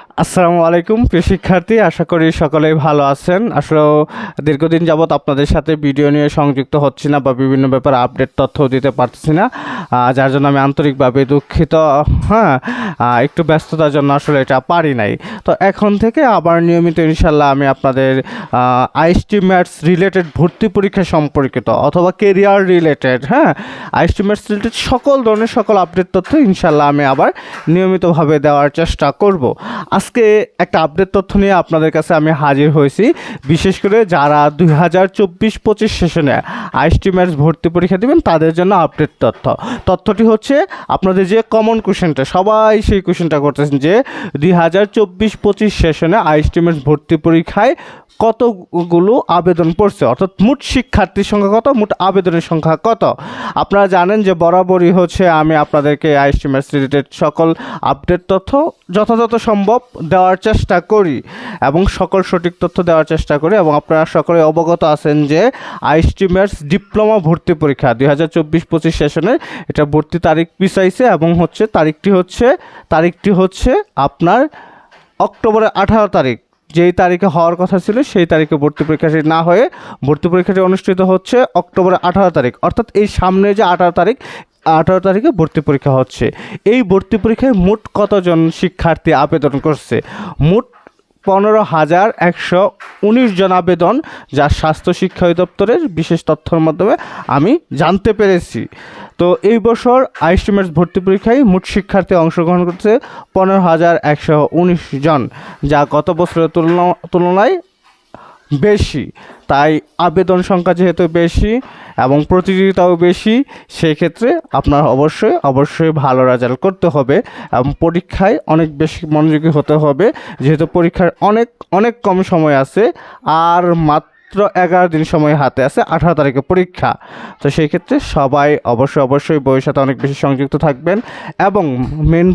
আসসালামু আলাইকুম প্রিয় শিক্ষার্থী, আশা করি সকলেই ভালো আছেন। আসলে দীর্ঘদিন যাবৎ আপনাদের সাথে ভিডিও নিয়ে সংযুক্ত হচ্ছি না বা বিভিন্ন ব্যাপারে আপডেট তথ্য দিতে পারতেছি না, যার জন্য আমি আন্তরিকভাবে দুঃখিত। হ্যাঁ, একটু ব্যস্ততার জন্য আসলে এটা পারি নাই। তো এখন থেকে আবার নিয়মিত ইনশাল্লাহ আমি আপনাদের আইএসটি ম্যাথস রিলেটেড ভর্তি পরীক্ষা সম্পর্কিত অথবা career related, IST maths related সকল ধরনের সকল আপডেট তথ্য ইনশাল্লাহ আমি আবার নিয়মিতভাবে দেওয়ার চেষ্টা করব। আজকে একটা আপডেট তথ্য নিয়ে আপনাদের কাছে আমি হাজির হয়েছি, বিশেষ করে যারা 2024-25 সেশনে আইএসটি ম্যাথস ভর্তি পরীক্ষা দেবেন তাদের জন্য আপডেট তথ্যটি হচ্ছে আপনাদের যে কমন কোশ্চেনটা, সবাই সেই কোশ্চেনটা করতেছেন যে 2024-25 সেশনে আইএসটি ম্যাথস ভর্তি পরীক্ষায় কতগুলো আবেদন পড়ছে, অর্থাৎ মোট শিক্ষার্থীর সংখ্যা কত, মোট আবেদনের সংখ্যা কত। আপনারা জানেন যে বরাবরই হচ্ছে আমি আপনাদেরকে আইএসটি ম্যাথস রিলেটেড সকল আপডেট তথ্য যথাযথ সম্ভব দেওয়ার চেষ্টা করি এবং সকল সঠিক তথ্য দেওয়ার চেষ্টা করি। এবং আপনারা সকলে অবগত আছেন যে আইএসটি ম্যাথস ডিপ্লোমা ভর্তি পরীক্ষা 2024-25 সেশনে এটা ভর্তি তারিখ পিছাইছে এবং তারিখটি হচ্ছে আপনার অক্টোবরের 18 তারিখ। যেই তারিখে হওয়ার কথা ছিল সেই তারিখে ভর্তি পরীক্ষাটি না হয়ে ভর্তি পরীক্ষাটি অনুষ্ঠিত হচ্ছে অক্টোবরের 18 তারিখ, অর্থাৎ এই সামনে যে 18 তারিখে ভর্তি পরীক্ষা হচ্ছে। এই ভর্তি পরীক্ষায় মোট কতজন শিক্ষার্থী আবেদন করছে? মোট 15,119 জন আবেদন, যা স্বাস্থ্য শিক্ষা অধিদপ্তরের বিশেষ তথ্যের মাধ্যমে আমি জানতে পেরেছি। তো এই বছর আইএসটি ম্যাথস ভর্তি পরীক্ষায় মোট শিক্ষার্থী অংশগ্রহণ করছে 15,119 জন, যা গত বছরের তুলনায় বেশি। তাই আবেদন সংখ্যা যেহেতু বেশি এবং প্রতিযোগিতাও বেশি, সেই ক্ষেত্রে আপনার অবশ্যই ভালো রেজাল্ট করতে হবে এবং পরীক্ষায় অনেক বেশি মনোযোগী হতে হবে, যেহেতু পরীক্ষার অনেক কম সময় আছে, আর মাত্র 11 দিন সময় হাতে আছে, 18 তারিখে পরীক্ষা। তো সেই ক্ষেত্রে সবাই অবশ্যই বইয়ের সাথে অনেক বেশি সংযুক্ত থাকবেন এবং মেন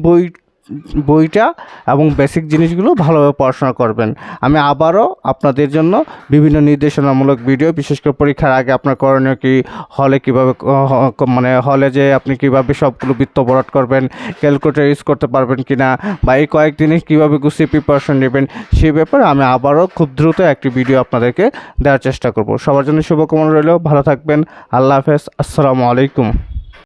বইটা এবং বেসিক জিনিসগুলো ভালোভাবে পড়াশোনা করবেন। আমি আবারও আপনাদের জন্য বিভিন্ন নির্দেশনামূলক ভিডিও, বিশেষ করে পরীক্ষার আগে আপনার করণীয় কি, হলে যে আপনি কীভাবে সবগুলো বৃত্ত ভরাট করবেন, ক্যালকুলেটর ইউজ করতে পারবেন কিনা, বা এই কয়েকদিনে কীভাবে গুছিয়ে প্রিপারেশন নেবেন, সেই ব্যাপারে আমি আবারও খুব দ্রুত একটি ভিডিও আপনাদেরকে দেওয়ার চেষ্টা করব। সবার জন্য শুভকামনা রইল, ভালো থাকবেন, আল্লাহ হাফেজ, আসসালামু আলাইকুম।